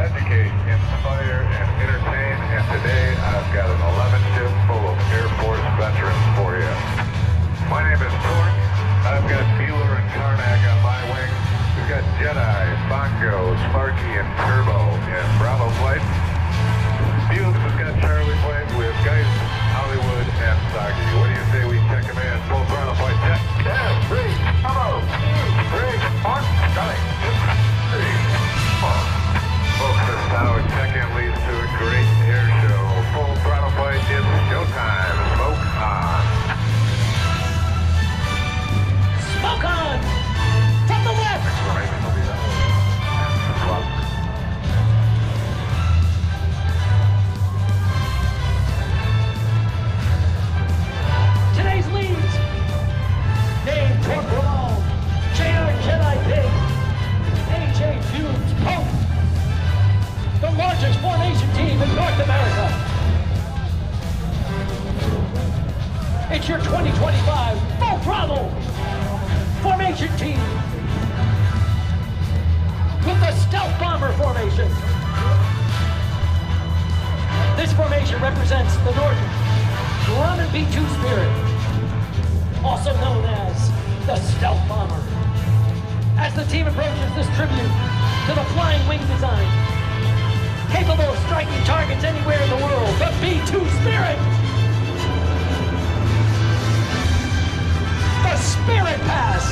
educate, inspire, and entertain, and today I've got an 11 ship full of Air Force veterans for you. My name is Torque. I've got Bueller and Karnak on my wing. We've got Jedi, Bongo, Sparky, and Turbo in Bravo flight. Bukes has got Charlie flight with Geist, Hollywood, and Sagi. What do you say we check them in? Full throttle flight check. 10, 3, Bravo, 2, 3, 1, Charlie, 2, 3, 4. Folks, this is how a check-in leads to a great air show. Full throttle flight, it's showtime. Smoke on. Smoke on! From the left! Today's leads. Name Corporal J.R. Jedi Pig. A.J. Fumes Pope. The largest formation team in North America. It's your 2025 full throttle formation team with the Stealth Bomber formation. This formation represents the Northern Grumman B-2 Spirit, also known as the Stealth Bomber. As the team approaches this tribute to the flying wing design, capable of striking targets anywhere in the world, the B-2 Spirit. The Spirit Pass.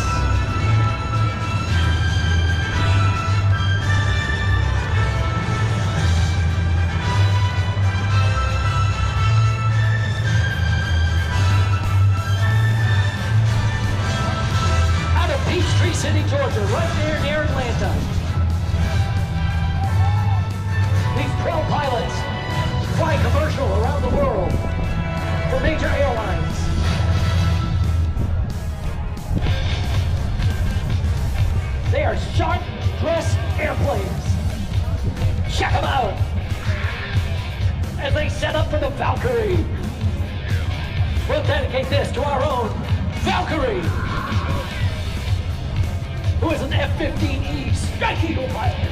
Out of Peachtree City, Georgia, right there near Atlanta. These 12 pilots fly commercial around the world for major airlines. They are sharp-dressed airplanes. Check them out as they set up for the Valkyrie. We'll dedicate this to our own Valkyrie, who is an F-15E Strike Eagle pilot.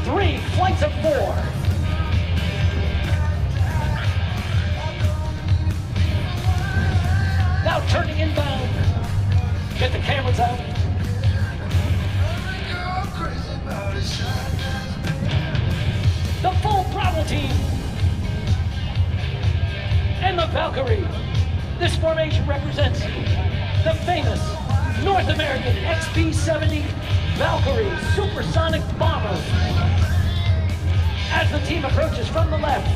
Three flights of 4. Now turning inbound. Get the cameras out. The full throttle team. And the Valkyrie. This formation represents the famous North American XB-70 Valkyrie supersonic bomber. As the team approaches from the left,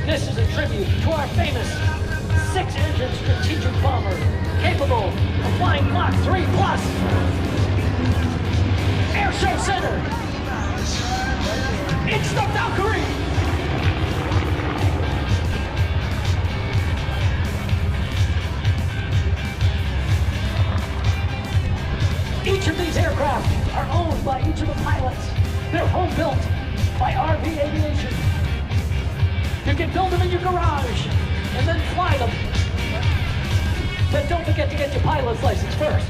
this is a tribute to our famous 6-engine strategic bomber, capable of flying Mach 3 plus. Airshow center. It's the Valkyrie. Each of these aircraft are owned by each of the pilots. They're home built by RV Aviation. You can build them in your garage and then fly them. But don't forget to get your pilot's license first.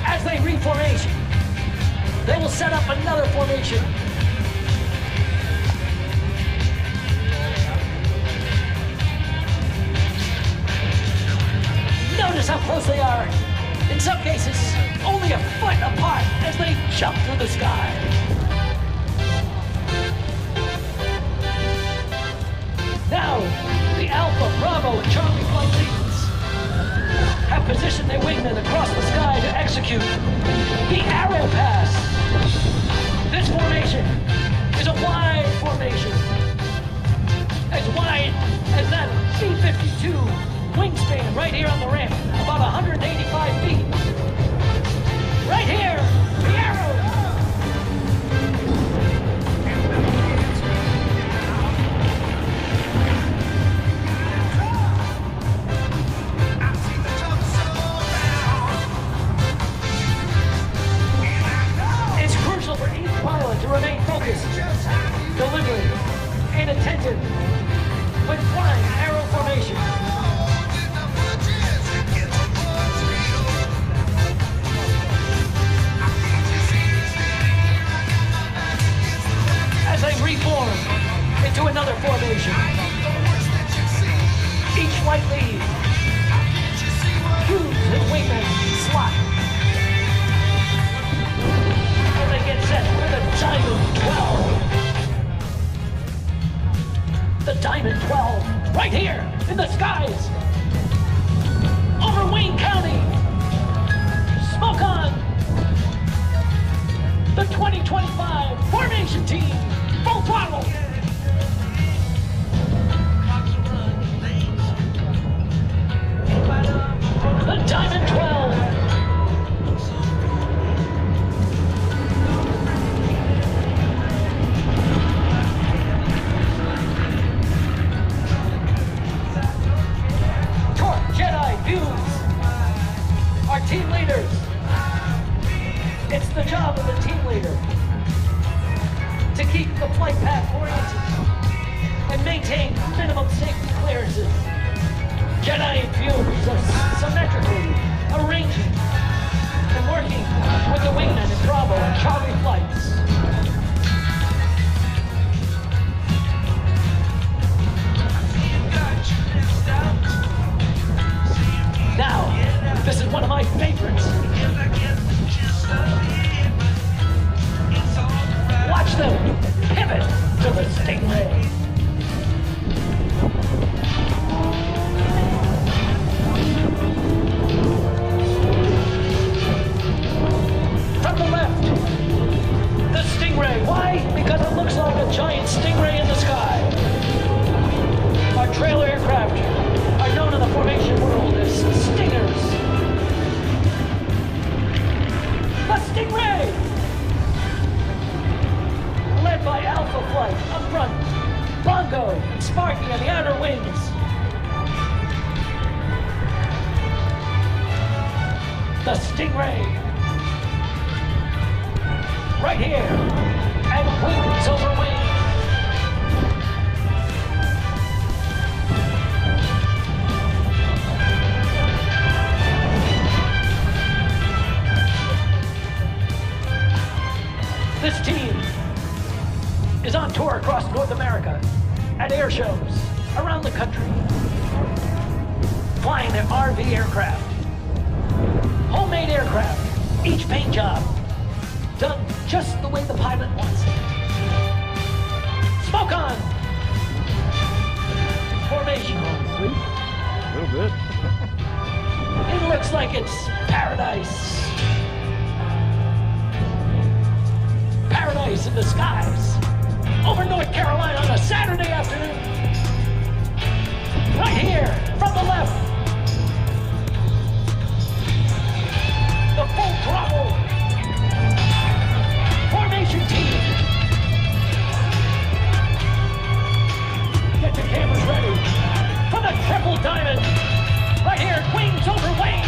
As they reformation, they will set up another formation. Notice how close they are. In some cases, only a foot apart as they jump through the sky. Now, the Alpha, Bravo, and Charlie flight leads have positioned their wingmen across the sky to execute the Arrow Pass. This formation is a wide formation, as wide as that B-52 wingspan right here on the ramp, about 185 feet. Right here, the Arrow. to another formation. Each flight lead moves his wingman slot. And they get set for the Diamond 12. The Diamond 12, right here in the skies. Over Wayne County. Smoke on. The 2025 Formation Team, full throttle. The Diamond 12. Torque Jedi views. Our team leaders. It's the job of the team leader to keep the flight path oriented and maintain minimum safety clearances. Jedi views are symmetrically arranging and working with the wingmen in Bravo and Charlie flights. Now, this is one of my favorites. Watch them pivot to the Stingray. From the left, the Stingray. Why? Because it looks like a giant Stingray in the sky. Our trailer aircraft are known in the formation world as Stingers. The Stingray! Led by Alpha Flight up front, Bongo and Sparky on the outer wings. The Stingray, right here, and wings over wings. This team is on tour across North America at air shows around the country, flying their RV aircraft, homemade aircraft, each paint job done just the way the pilot wants it. Smoke on! Formation. Sleep? A little bit. It looks like it's paradise. Paradise in the skies. Over North Carolina on a Saturday afternoon. Right here, from the left. The full throttle Formation Team. Get the cameras ready for the triple diamond. Right here, wings over wings.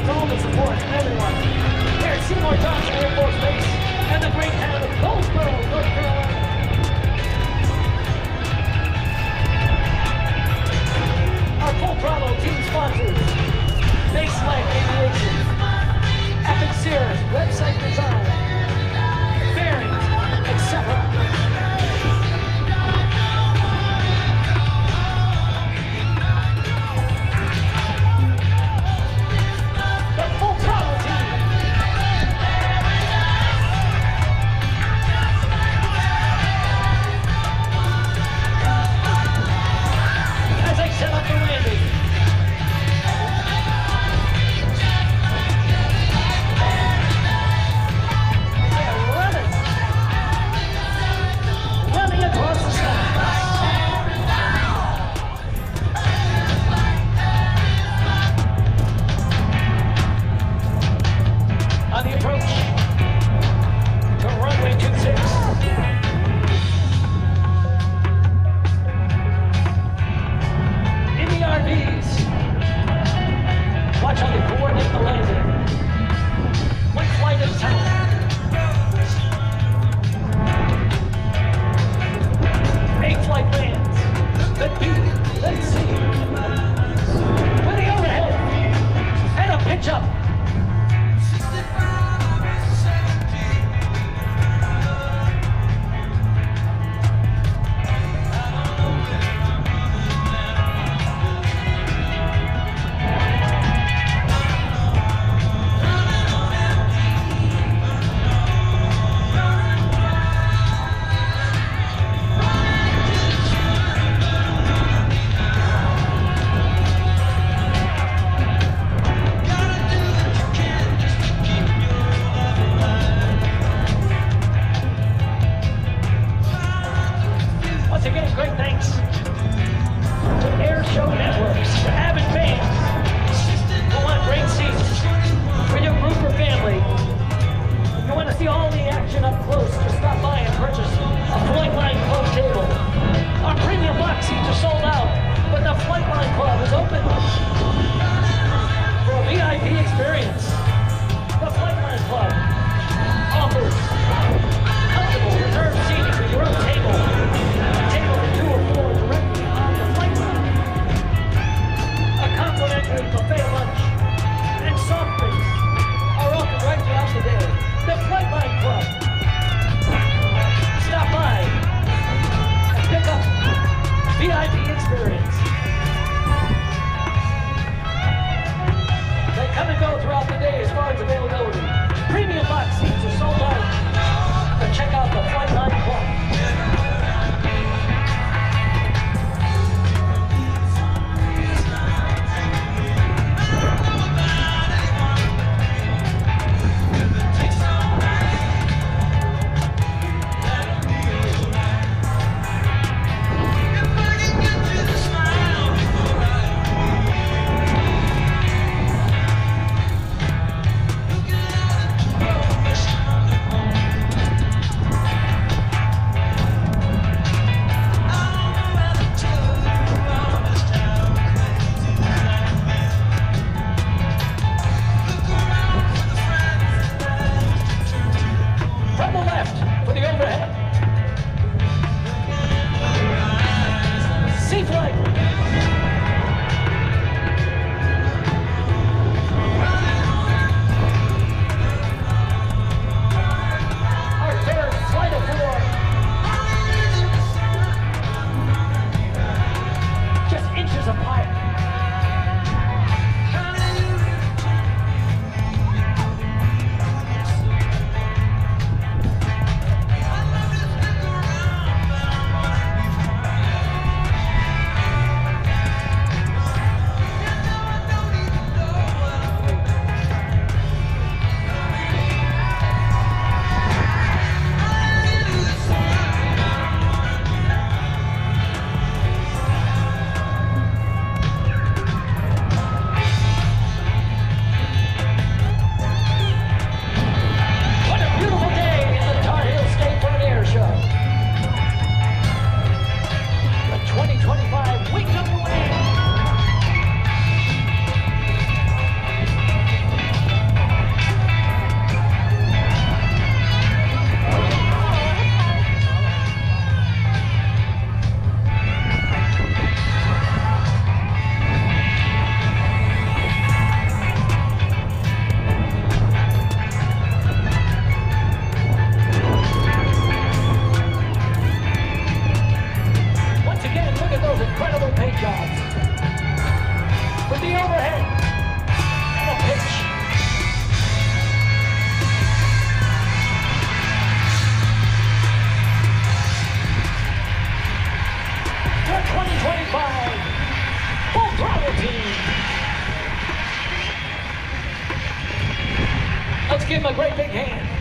to all the support and everyone here at Seymour Johnson Air Force Base and the great town of Goldsboro, North Carolina. Our full throttle team sponsors: Baseline Aviation, Epic Sears website design, bearings, etc. The full throttle team. give him a great big hand.